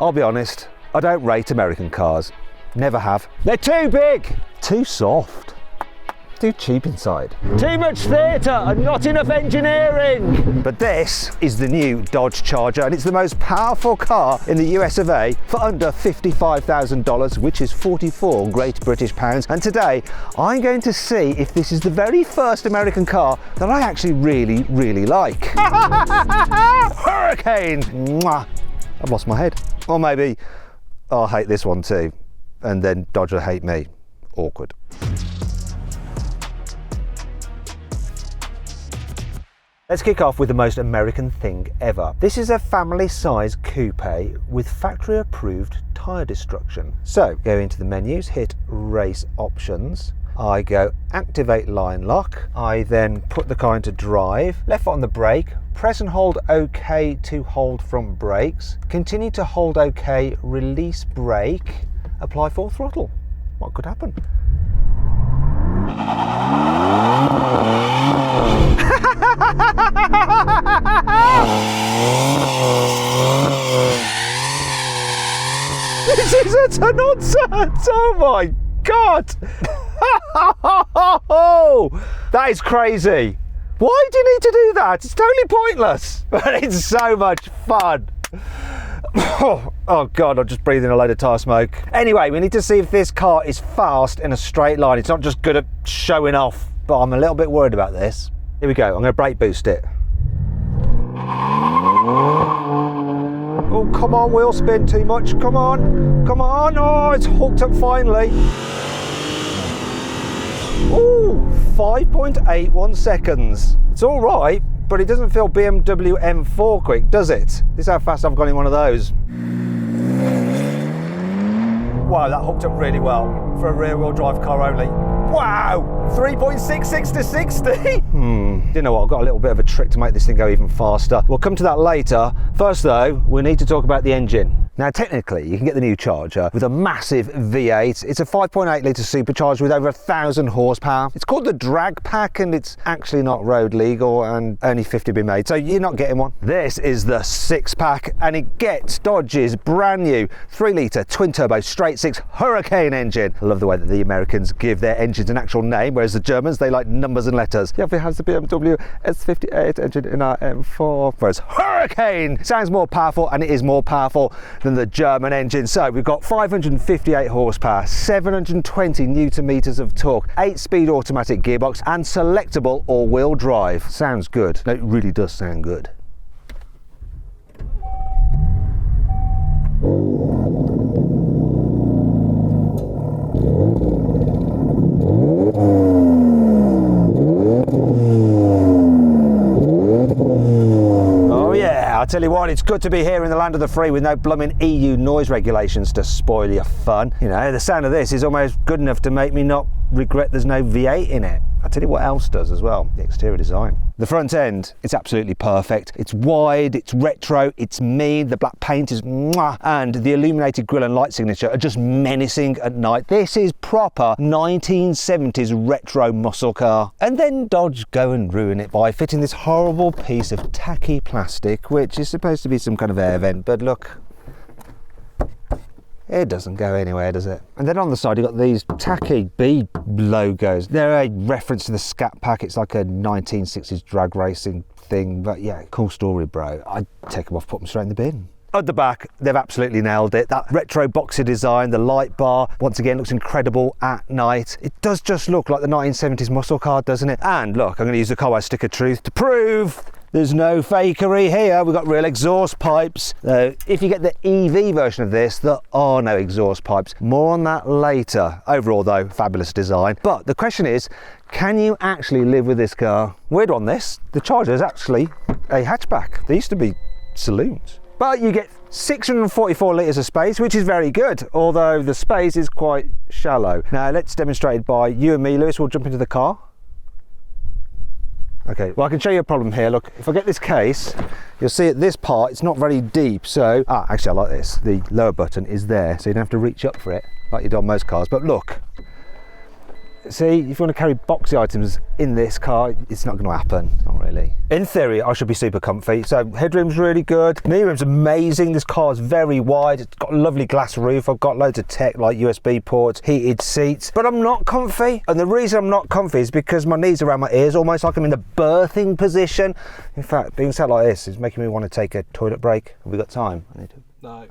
I'll be honest, I don't rate American cars. Never have. They're too big, too soft, too cheap inside. Too much theatre and not enough engineering. But this is the new Dodge Charger, and it's the most powerful car in the US of A for under $55,000, which is 44 Great British pounds. And today, I'm going to see if this is the very first American car that I actually really, really like. Hurricane! Mwah. I've lost my head. Or maybe I'll hate this one too, and then Dodge will hate me. Awkward. Let's kick off with the most American thing ever. This is a family-size coupe with factory-approved tyre destruction. So, go into the menus, hit race options. I go activate line lock. I then put the car into drive, left foot on the brake, press and hold OK to hold front brakes, continue to hold OK, release brake, apply full throttle. What could happen? This is utter nonsense! Oh my God! That is crazy. Why do you need to do that? It's totally pointless, but it's so much fun. Oh God, I'm just breathing a load of tyre smoke. Anyway, we need to see if this car is fast in a straight line. It's not just good at showing off, but I'm a little bit worried about this. Here we go, I'm going to brake boost it. Oh, come on, wheel spin too much. Come on, come on. Oh, it's hooked up finally. Ooh, 5.81 seconds. It's all right, but it doesn't feel BMW M4 quick, does it? This is how fast I've gone in one of those. Wow, that hooked up really well for a rear-wheel drive car only. Wow, 3.66 to 60. You know what, I've got a little bit of a trick to make this thing go even faster. We'll come to that later. First though, we need to talk about the engine. Now technically, you can get the new Charger with a massive V8. It's a 5.8 litre supercharged with over 1,000 horsepower. It's called the drag pack and it's actually not road legal and only 50 been made, so you're not getting one. This is the 6-pack and it gets Dodge's brand new 3 litre twin turbo straight 6 Hurricane engine. I love the way that the Americans give their engines an actual name, whereas the Germans, they like numbers and letters. Yeah, we have the BMW S58 engine in our M4, whereas Hurricane sounds more powerful and it is more powerful than the German engine. So we've got 558 horsepower, 720 newton meters of torque, 8-speed automatic gearbox and selectable all-wheel drive. Sounds good. No, it really does sound good. I tell you what, it's good to be here in the land of the free with no blooming EU noise regulations to spoil your fun. You know, the sound of this is almost good enough to make me not regret there's no V8 in it. I'll tell you what else does as well, the exterior design. The front end, it's absolutely perfect. It's wide, it's retro, it's mean, the black paint is mwah, and the illuminated grille and light signature are just menacing at night. This is proper 1970s retro muscle car. And then Dodge go and ruin it by fitting this horrible piece of tacky plastic, which is supposed to be some kind of air vent, but look, it doesn't go anywhere, does it? And then on the side, you've got these tacky B logos. They're a reference to the Scat Pack. It's like a 1960s drag racing thing. But yeah, cool story, bro. I'd take them off, put them straight in the bin. At the back, they've absolutely nailed it. That retro boxy design, the light bar, once again, looks incredible at night. It does just look like the 1970s muscle car, doesn't it? And look, I'm going to use the carwow stick of truth to prove there's no fakery here. We've got real exhaust pipes. If you get the EV version of this, there are no exhaust pipes. More on that later. Overall though, fabulous design. But the question is, can you actually live with this car? Weird on this, the Charger is actually a hatchback. They used to be saloons. But you get 644 litres of space, which is very good, although the space is quite shallow. Now let's demonstrate it by you and me, Lewis. We'll jump into the car. Okay, well I can show you a problem here. Look, if I get this case, you'll see at this part, it's not very deep. So, actually I like this. The lower button is there, so you don't have to reach up for it, like you do on most cars. But look, See, if you want to carry boxy items in this car, it's not going to happen. Not really. In theory, I should be super comfy. So headroom's really good. Knee room's amazing. This car's very wide. It's got a lovely glass roof. I've got loads of tech like USB ports, heated seats, but I'm not comfy. And the reason I'm not comfy is because my knees are around my ears, almost like I'm in the birthing position. In fact, being sat like this is making me want to take a toilet break. Have we got time? I need to. No.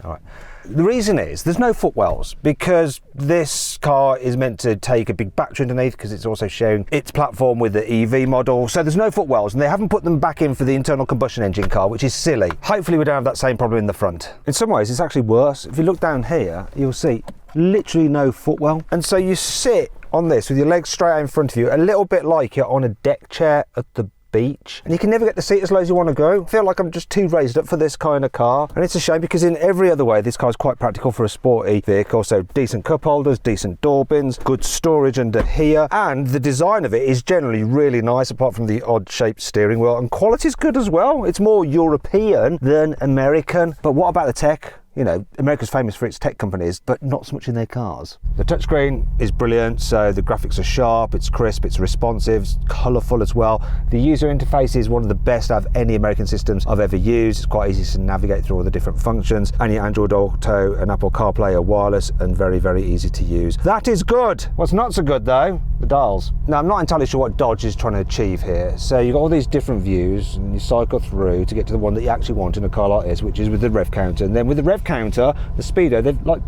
All right. The reason is there's no footwells because this car is meant to take a big battery underneath because it's also sharing its platform with the EV model. So there's no footwells and they haven't put them back in for the internal combustion engine car, which is silly. Hopefully we don't have that same problem in the front. In some ways it's actually worse. If you look down here, you'll see literally no footwell. And so you sit on this with your legs straight out in front of you, a little bit like you're on a deck chair at the beach, and you can never get the seat as low as you want to go. I feel like I'm just too raised up for this kind of car, and it's a shame because in every other way this car is quite practical for a sporty vehicle. So decent cup holders, decent door bins, good storage under here, and the design of it is generally really nice apart from the odd shaped steering wheel, and quality's good as well. It's more European than American. But what about the tech? You know, America's famous for its tech companies, but not so much in their cars. The touchscreen is brilliant, so the graphics are sharp, it's crisp, it's responsive, it's colourful as well. The user interface is one of the best out of any American systems I've ever used. It's quite easy to navigate through all the different functions, and your Android Auto and Apple CarPlay are wireless and very, very easy to use. That is good. What's not so good though, the dials. Now, I'm not entirely sure what Dodge is trying to achieve here. So you've got all these different views, and you cycle through to get to the one that you actually want in a car like this, which is with the rev counter. And then with the rev counter, the speedo, they've like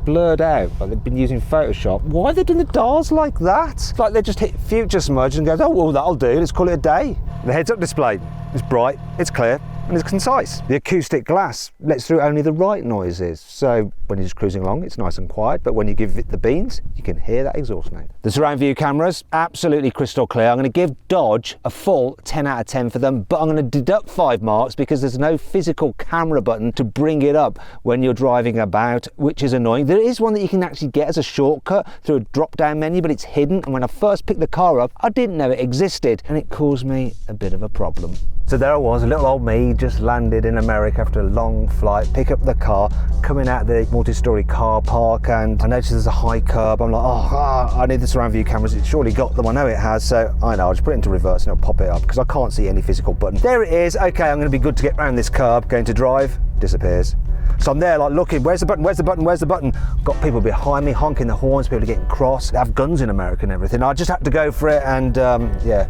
blurred out, like they've been using Photoshop. Why are they doing the dials like that? It's like they just hit future smudge and goes, oh well, that'll do, let's call it a day. The heads-up display is bright, it's clear, and it's concise. The acoustic glass lets through only the right noises, so when you're just cruising along it's nice and quiet, but when you give it the beans you can hear that exhaust note. The surround view cameras, absolutely crystal clear. I'm going to give Dodge a full 10 out of 10 for them, but I'm going to deduct 5 marks because there's no physical camera button to bring it up when you're driving about, which is annoying. There is one that you can actually get as a shortcut through a drop down menu, but it's hidden, and when I first picked the car up I didn't know it existed, and it caused me a bit of a problem. So there I was, a little old me, just landed in America after a long flight, pick up the car, coming out the multi-storey car park, and I noticed there's a high curb. I'm like, I need the surround view cameras. It's surely got them, I know it has, so I know, I'll just put it into reverse and it'll pop it up because I can't see any physical button. There it is. Okay, I'm going to be good to get around this curb, going to drive, disappears. So I'm there like looking, where's the button, where's the button, where's the button? Got people behind me honking the horns, people are getting cross. They have guns in America and everything. I just had to go for it, and yeah.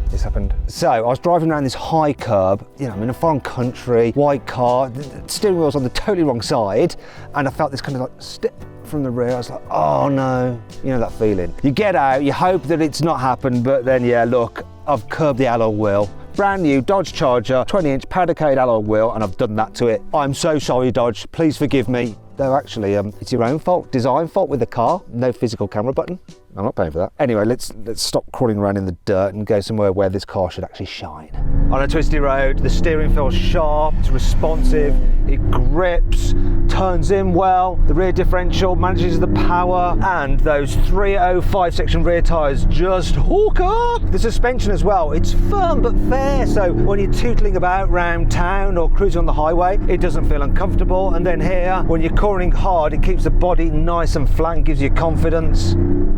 This happened. So I was driving around this high curb, you know, I'm in a foreign country, white car, the steering wheel's on the totally wrong side, and I felt this kind of like step from the rear. I was like, oh no, you know that feeling. You get out, you hope that it's not happened, but then yeah, look, I've curbed the alloy wheel. Brand new Dodge Charger, 20-inch powder coated alloy wheel, and I've done that to it. I'm so sorry, Dodge, please forgive me. Though actually, it's your own fault, design fault with the car, no physical camera button. I'm not paying for that. Anyway, let's stop crawling around in the dirt and go somewhere where this car should actually shine. On a twisty road, the steering feels sharp, it's responsive, it grips, turns in well, the rear differential manages the power, and those 305 section rear tyres just hook up. The suspension as well, it's firm but fair, so when you're tootling about round town or cruising on the highway, it doesn't feel uncomfortable. And then here, when you're cornering hard, it keeps the body nice and flat and gives you confidence.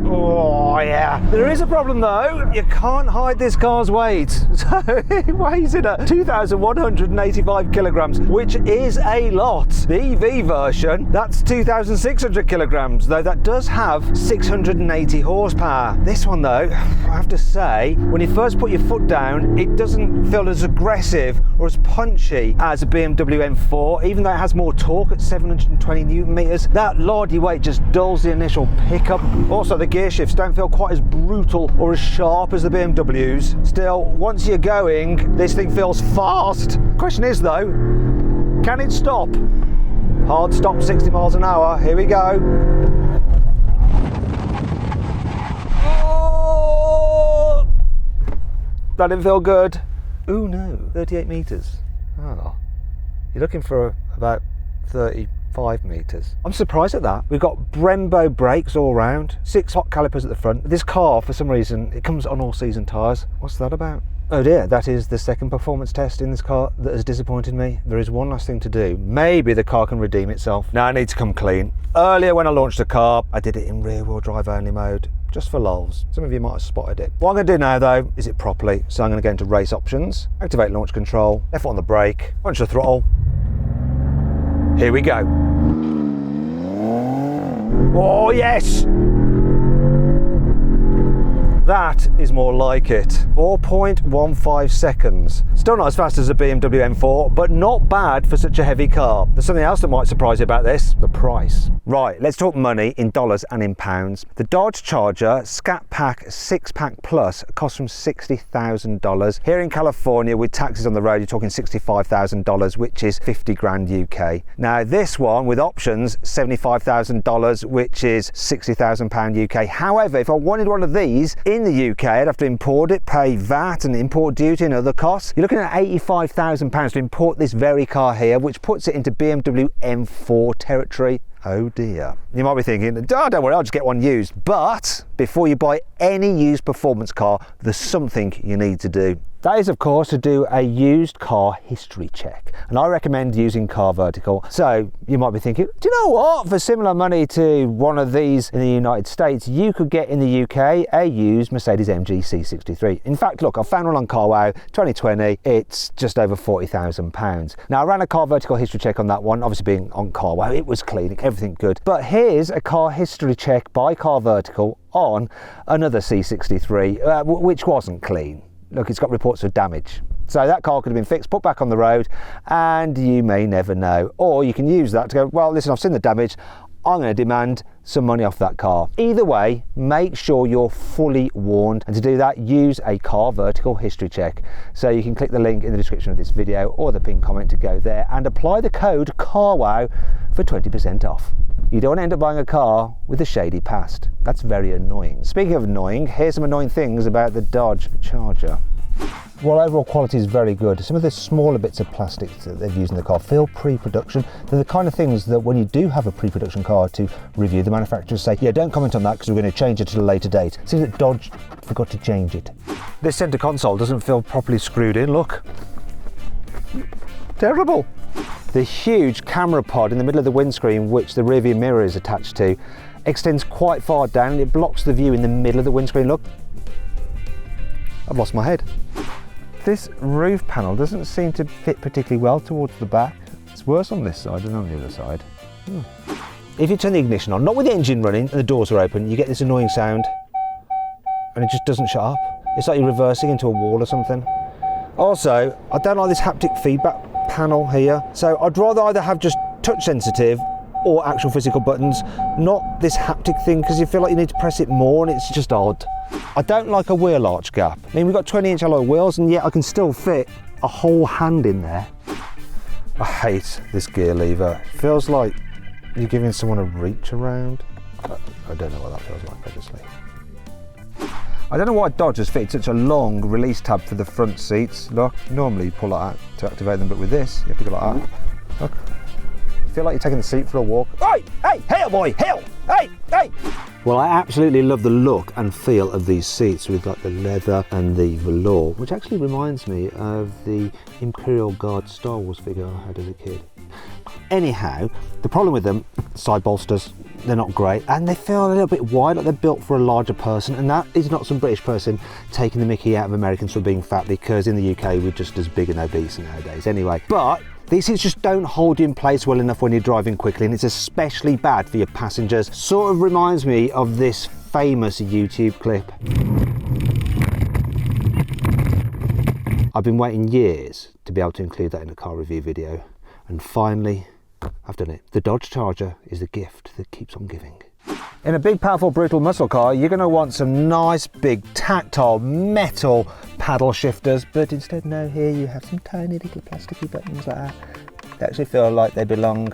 Oh yeah. There is a problem though, you can't hide this car's weight. So it weighs in at 2,185 kilograms, which is a lot. The EV version, that's 2,600 kilograms, though that does have 680 horsepower. This one though, I have to say, when you first put your foot down, it doesn't feel as aggressive or as punchy as a BMW M4, even though it has more torque at 720 Newton meters. That lordy weight just dulls the initial pickup. Also, the gear shifts don't feel quite as brutal or as sharp as the BMWs. Still, once you're going, this thing feels fast. Question is though, can it stop? Hard stop, 60 miles an hour. Here we go. Oh! That didn't feel good. Ooh no, 38 meters. Oh, you're looking for about 35 meters. I'm surprised at that. We've got Brembo brakes all round, 6 hot calipers at the front. This car, for some reason, it comes on all season tyres. What's that about? Oh dear, that is the second performance test in this car that has disappointed me. There is one last thing to do. Maybe the car can redeem itself. Now I need to come clean. Earlier when I launched the car, I did it in rear wheel drive only mode. just for lols. Some of you might have spotted it. What I'm going to do now though is it properly. So I'm going to go into race options, activate launch control, left foot on the brake, punch the throttle. Here we go. Oh yes! That is more like it. 4.15 seconds. Still not as fast as a BMW M4, but not bad for such a heavy car. There's something else that might surprise you about this, the price. Right, let's talk money in dollars and in pounds. The Dodge Charger Scat Pack 6-Pack Plus costs from $60,000. Here in California, with taxes on the road, you're talking $65,000, which is 50 grand UK. Now this one with options, $75,000, which is £60,000 UK. However, if I wanted one of these in the UK, I'd have to import it, pay VAT and import duty and other costs. You're looking at £85,000 to import this very car here, which puts it into BMW M4 territory. Oh dear. You might be thinking, oh, don't worry, I'll just get one used. But before you buy any used performance car, there's something you need to do. That is, of course, to do a used car history check. And I recommend using Car Vertical. So you might be thinking, do you know what? For similar money to one of these in the United States, you could get in the UK a used Mercedes-AMG C63. In fact, look, I found one on CarWow 2020. It's just over £40,000. Now, I ran a Car Vertical history check on that one, obviously being on CarWow. It was clean, everything good. But here's a car history check by Car Vertical on another C63, which wasn't clean. Look, it's got reports of damage. So that car could have been fixed, put back on the road, and you may never know. Or you can use that to go, well, listen, I've seen the damage, I'm going to demand some money off that car. Either way, make sure you're fully warned. And to do that, use a Car Vertical history check. So you can click the link in the description of this video or the pinned comment to go there and apply the code CARWOW for 20% off. You don't want to end up buying a car with a shady past. That's very annoying. Speaking of annoying, here's some annoying things about the Dodge Charger. Well, overall quality is very good. Some of the smaller bits of plastic that they've used in the car feel pre-production. They're the kind of things that when you do have a pre-production car to review, the manufacturers say, yeah, don't comment on that because we're going to change it at a later date. Seems that Dodge forgot to change it. This centre console doesn't feel properly screwed in, look. Terrible. The huge camera pod in the middle of the windscreen, which the rear view mirror is attached to, extends quite far down and it blocks the view in the middle of the windscreen. Look, I've lost my head. This roof panel doesn't seem to fit particularly well towards the back. It's worse on this side than on the other side. If you turn the ignition on, not with the engine running and the doors are open, you get this annoying sound and it just doesn't shut up. It's like you're reversing into a wall or something. Also, I don't like this haptic feedback panel here, so I'd rather either have just touch sensitive or actual physical buttons, not this haptic thing, because you feel like you need to press it more and it's just odd. I don't like a wheel arch gap. I mean, we've got 20-inch alloy wheels and yet I can still fit a whole hand in there. I hate this gear lever. It feels like you're giving someone a reach around. I don't know what that feels like, obviously. I don't know why Dodge has fitted such a long release tab for the front seats. Look, normally you pull that out to activate them, but with this, you have to go like that. Look. You feel like you're taking the seat for a walk. Hey, hey, hell boy, hell, hey, hey. Well, I absolutely love the look and feel of these seats with like the leather and the velour, which actually reminds me of the Imperial Guard Star Wars figure I had as a kid. Anyhow, the problem with them, side bolsters, they're not great and they feel a little bit wide, like they're built for a larger person, and that is not some British person taking the mickey out of Americans for being fat, because in the UK we're just as big and obese nowadays anyway. But these seats just don't hold you in place well enough when you're driving quickly, and it's especially bad for your passengers. Sort of reminds me of this famous YouTube clip. I've been waiting years to be able to include that in a car review video, and finally I've done it. The Dodge Charger is the gift that keeps on giving. In a big, powerful, brutal muscle car, you're going to want some nice, big, tactile, metal paddle shifters, but instead, no, here you have some tiny little plasticky buttons like that. They actually feel like they belong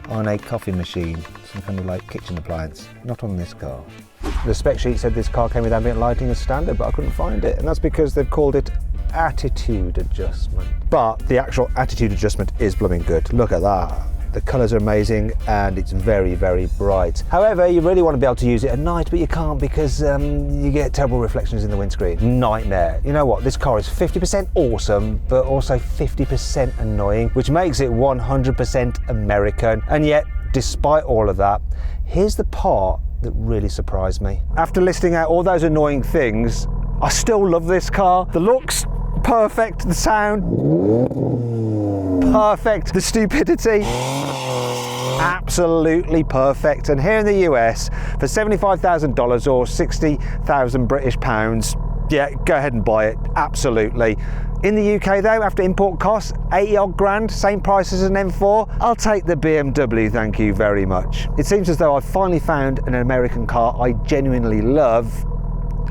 on a coffee machine, some kind of like kitchen appliance, not on this car. The spec sheet said this car came with ambient lighting as standard, but I couldn't find it, and that's because they've called it attitude adjustment. But the actual attitude adjustment is blooming good. Look at that. The colours are amazing and it's very, very bright. However, you really want to be able to use it at night, but you can't because you get terrible reflections in the windscreen. Nightmare. You know what? This car is 50% awesome, but also 50% annoying, which makes it 100% American. And yet, despite all of that, here's the part that really surprised me. After listing out all those annoying things, I still love this car. The looks, perfect. The sound, perfect. The stupidity, absolutely perfect. And here in the US, for $75,000 or 60,000 British pounds, yeah, go ahead and buy it, absolutely. In the UK though, after import costs, 80 odd grand, same price as an M4, I'll take the BMW, thank you very much. It seems as though I've finally found an American car I genuinely love,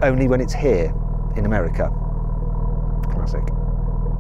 only when it's here in America. Classic.